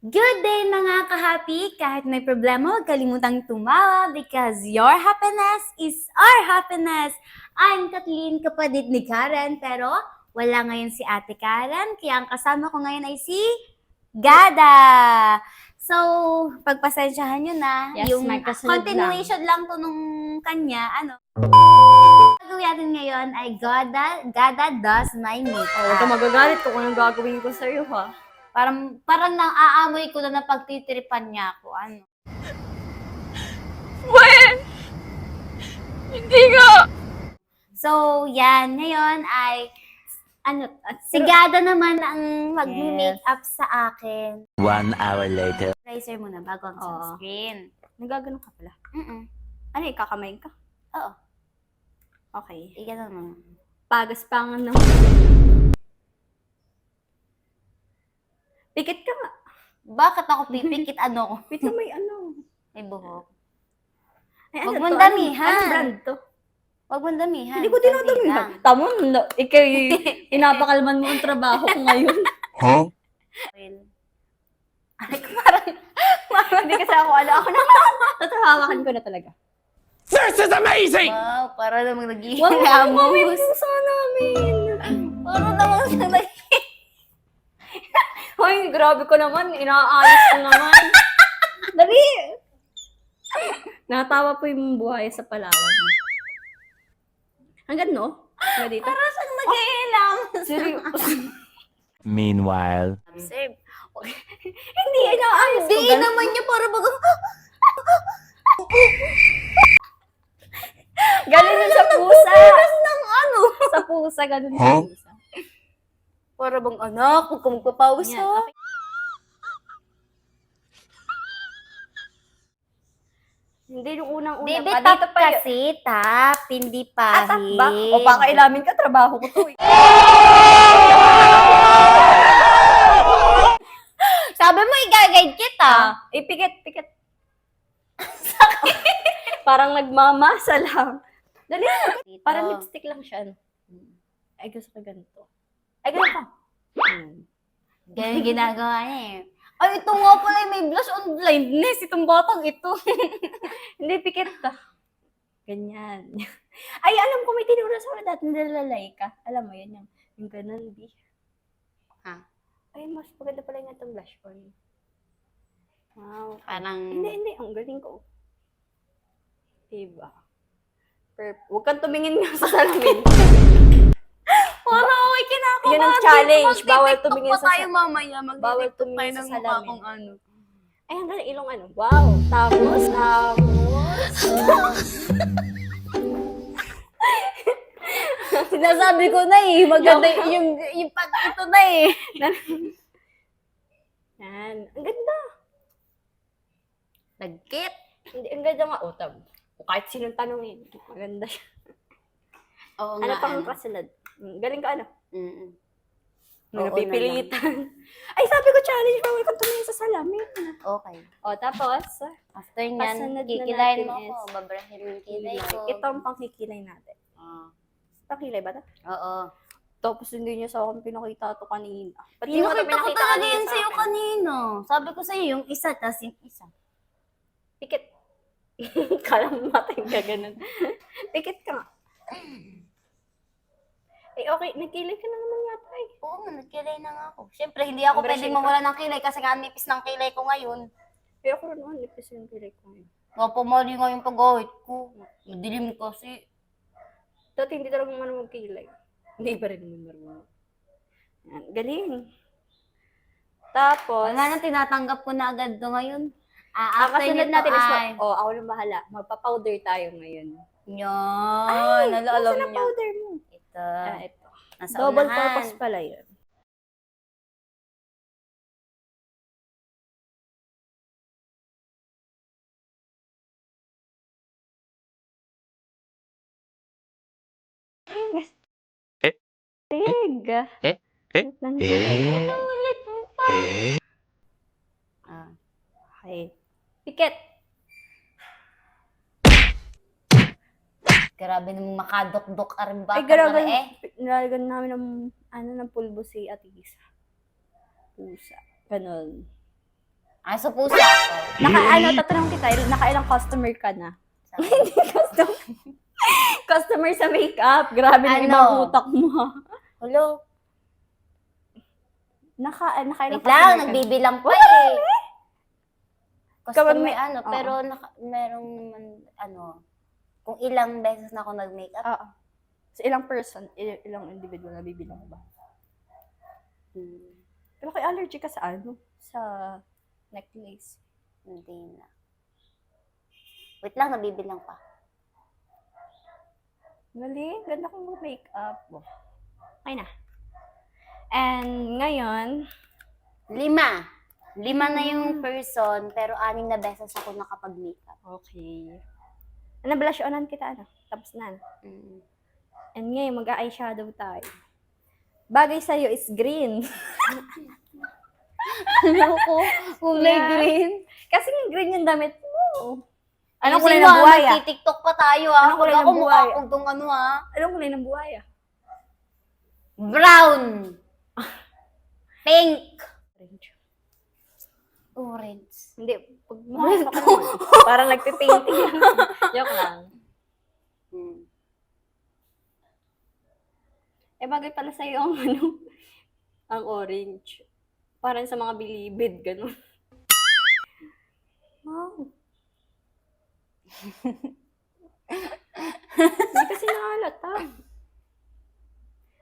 Good day mga ka-happy! Kahit may problema, huwag kalimutang tumawa because your happiness is our happiness! I'm Kathleen, kapatid ni Karen, pero wala ngayon si Ate Karen, kaya ang kasama ko ngayon ay si Gada! So, pagpasensyahan nyo na, Yes, yung may kasunod continuation lang to nung kanya, gagawin natin ngayon ay Gada does my makeup. Huwag ka magagalit kung anong gagawin ko sa'yo, ha? Parang nang-aamoy ko na napagtitripan niya ako. Ano? Well, hindi nga! So, yan. Ngayon ay, si Gada naman ang mag-makeup sa akin. 1 hour later. Tracer muna bago ang sunscreen. Nagagano ka pala? Ano, ikakamayin ka? Oo. Okay. Ika naman. Pagas pa nga naman. Pikit ka nga. Bakit ako pipikit? Ano ko? Pito may ano. May buhok. Ay, Huwag ano mong to? damihan. Anong brand to? Huwag mong damihan. Hindi ko Konti dinadamihan. lang. Tamo, ikaw inapakalman mo ang trabaho ko ngayon. Huh? Ay, parang Hindi kasi ako ako na. Tatahawakan ko na talaga. This is amazing! wow, para namang Huwag mo naghihilamos. sa namin. Para namang naghihilamos. Hoy, grabe ko naman. Inaayos ko naman. Dali! Natawa po yung buhay sa Palawan. Hanggang no? Hanggang dito? Para siyang naghihilamos. Seryoso. Meanwhile. Observe. Hindi, inaayos ko. Hindi naman niya para bagang... Galing nun sa pusa. ng ano. Sa pusa, ganun sa Huh? pusa. Para bang anak, huwag kang magpapawis Yan, ha. okay. Hindi yung unang-una Baby, pa. tap Dito pa yun. kasi, tap, hindi Ah, tap pahit. ba? O baka ilamin ka, trabaho ko to eh. Sabi mo, i-guide kita. Pikit. Parang nagmamasa lang. Dali, Dito. parang lipstick lang siya. Ano? Ay, gusto ko ganito. Ay, ganito. Ganyan ginagawa niya eh. Ay, ito nga pala, may blush on blindness. Itong batang ito. Hindi, pikit ka. Ganyan. Ay, alam ko, may tinuro sa akin dati, nilalay ka. Alam mo, yan yung ganun, di. Ha? Ay, mas maganda pala yung itong blush on. Wow. Parang... Hindi. Ang galing ko. Diba? Huwag kang tumingin nga sa salamin. Parang okay, kinakabahan. Yan ang challenge. Dito, Bawal mag-TikTok tumingin pa sa tayo mamaya. Bawal Mag-TikTok tumingin tayo sa ng salamin. mukha kung ano. Ay, ang galing ilong ano. Wow. Tapos. Sinasabi ko na eh. Maganda yung pag ito na eh. Yan. Ang ganda. Nagkit. Hindi, ang ganda nga. O, kahit sinong tanongin. Maganda siya. Oo Ano nga. pang kasunod? Galing ka ano? Mm-mm. May Oo napipilitan. Ay, sabi ko challenge. Bawal kang tumingin sa salamin. Okay. O, tapos. After Kasunod nyan, na kikilayin natin mo is ako. Babrahin mo yung kilay ko. Ito ang pangkikilay natin. Pangkilay ba ito? Oo. Tapos hindi niya sa akin pinakita ito kanina. Ba't di Pinakita mo ito ko pinakita talaga kanina yun sa sa'yo akin? kanino. Sabi ko sa'yo yung isa, tas yung isa. Pikit. Kala mo matay ka ganun. Pikit ka nga. Eh okay, nagkilay ka na naman yata eh. Oo nga, nagkilay na nga ako. Siyempre, hindi ako Brushing pwedeng mawala ng kilay kasi nga nipis ng kilay ko ngayon. Eh ako rin naman, nipis yung kilay ko ngayon. Napamali nga yung pag-awit ko. Madilim kasi. Dati hindi talaga ano magkilay. Hindi pa rin naman marunong. Yan, galing. Tapos, Wala na, tinatanggap ko na agad to ngayon. ang After kasunod nito natin is, ay... ako lang bahala. Magpa-powder tayo ngayon. Yan, alam Nasaan ang niyo. powder mo? Ito. Ito. Nasa Double unahan. purpose pala yun. Eh? Tiga. Eh? Wait lang. Ah. Okay. Pikit. Grabe namang makadok-dok ka rin ba? Ay, grabe. Eh. Nilagyan namin ng pulbo si Ate Isa. Pusa. Ganun. Sa puso ako. Tatanong kita, nakailang customer ka na? Hindi customer sa makeup. Grabe na ibang utak mo. Hello? Nakailang Wait lang, customer ka na? nagbibilang pa eh. Customer Kapag may- pero merong kung ilang beses na ako nag-makeup. Oo. Sa ilang person, ilang individual na bibilang ba? Pero kay allergy ka sa Sa necklace. Hindi na. Wait lang, nabibilang pa. Galing, ganda kong makeup. Okay na. And ngayon, 5 na yung person, pero 6 na beses ako nakapag-makeup. okay. Blushonan kita, Tapos na. And ngayon, mag-eyeshadow tayo. Bagay sa'yo is green. Ano ko? Kulay Yeah. green. Kasi yung green yung damit mo. Anong kulay ng buhaya? TikTok pa tayo Anong kulay Huwag ng ako mukha buhaya? akong tong Anong kulay ng buhaya? Brown. Pink. Orange. Hindi. Pag makasok ka naman. Parang nagpipainting lang. Joke lang. Bagay pala sa'yo ang ang orange. Parang sa mga bilibid, gano'n. Wow. Hindi kasi nakalata.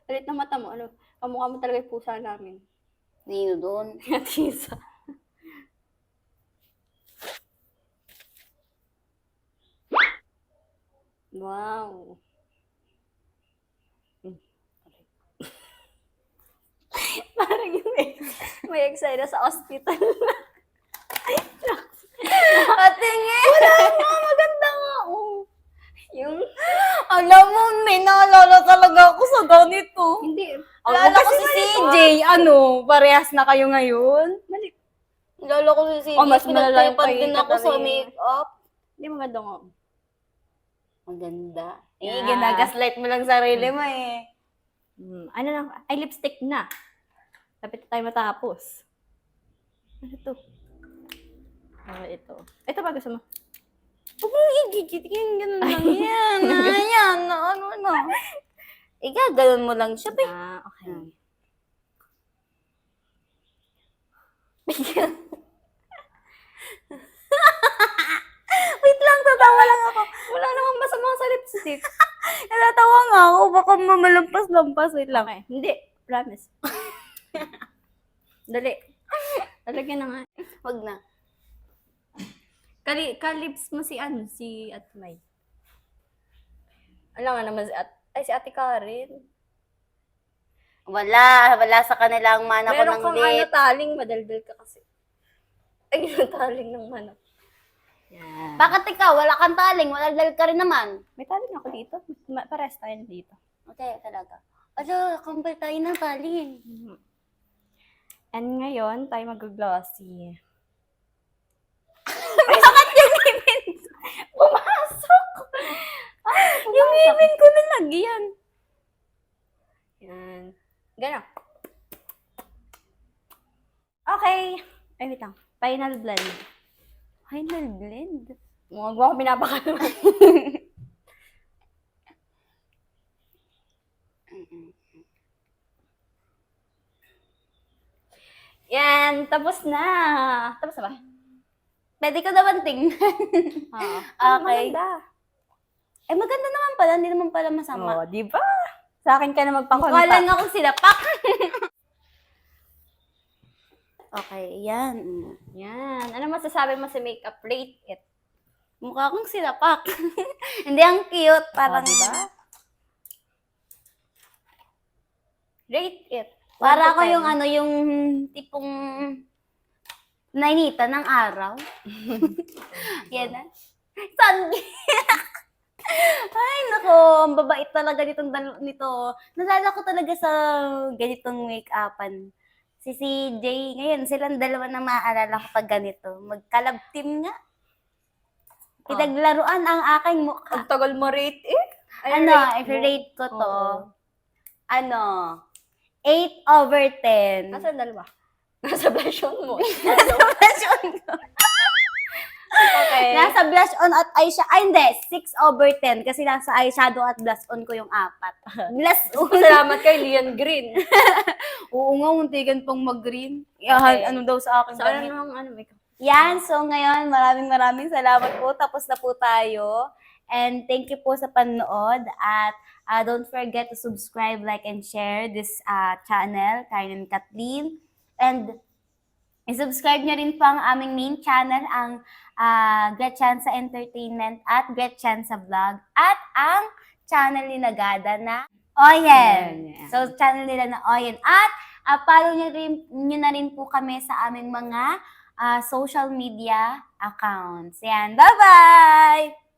Alit na mata mo, kamukha mo talaga yung pusa namin. Nino doon. Tisa. Wow. Parang yung may excited sa hospital. Patingin! Maganda nga, Yung, Alam mo, may naalala talaga ako sa ganito. hindi. Alala ko si CJ. Parehas na kayo ngayon? Mali. Alala ko si CJ. Mas malala yung Pinagtripan kay din ako sa Katarina. makeup. Hindi maganda nga. Maganda. Yeah. Ginagaslight mo lang sarili mo eh. Ano lang, ay lipstick na. Lapit na tayo matapos. Ano to? Ito. Ito ba gusto mo? Huwag mong igigit. Ganun lang yan. Ayan. Igaganon mo lang siya. Okay. Wait lang, tatawa lang ako. Wala namang masama sa lipstick. Natatawa nga ako. Baka mamalampas-lampas. Wait lang. Okay. Hindi. Promise. Dali. Talagyan na nga. Wag na. Kalips mo si Atmay. Alam nga naman si Ate Karen. Wala sa kanila ang mana ko Meron ng kang lip. taling, madaldal ka kasi. Ay, taling ng manok. Yan. Bakit ikaw? Wala kang taling. Wala ka rin naman. May taling ako dito. Pares tayo dito. Okay, talaga. Kambal tayo ng taling. And ngayon, tayo mag-glossy. Pumasok! Yung ngipin ko nalagyan. Yan. Gano'n. Okay. Ay, wait lang. Final blend. Final blend? Huwag mo ako pinapakalaman. Yan. Tapos na. Tapos na ba? Pwede ko naman tingnan. Oo. Okay. Maganda. Maganda naman pala. Hindi naman pala masama. Di ba? Sa akin ka na Mukha magpakontak. lang ako sinapak. Okay, yan. Yan. Ano masasabi mo sa makeup? Rate it. Mukha akong sinapak. Hindi, ang cute. Parang, Diba? Rate it. para ako 1 to 10. yung yung tipong nainita ng araw. Yan na. Sandy. Ay, nako. Ang babait talaga nito. Nalala ko talaga sa ganitong make-upan. Si CJ, ngayon, silang dalawa na maaalala ko pag ganito. Mag-collab team nga. Pinaglaruan ang aking mukha. Ang tagal mo rate it. Ay, rate mo. I-rate ko to. Oo. 8/10. Nasaan dalawa? Nasa blush on mo. Blush on ko. Okay. Nasa blush on at eyeshadow. Ay, hindi. 6/10. Kasi nasa eyeshadow at blush on ko yung 4. Blush on. Salamat kay Lian Green. Oo nga, muntikan pang mag-green. Okay. Ano daw sa akin So, ano damit. namang makeup? Yan, so ngayon, maraming salamat po. Tapos na po tayo. And thank you po sa panonood. At don't forget to subscribe, like, and share this channel, Karen and Kathleen. And i-subscribe nyo rin po ang aming main channel, ang Gretchansa Entertainment at Gretchansa Vlog. At ang channel ni Nagada na Oyen. Ayan. So, channel nila na Oyen. At follow nyo na rin po kami sa aming mga social media accounts. Yan. Bye-bye!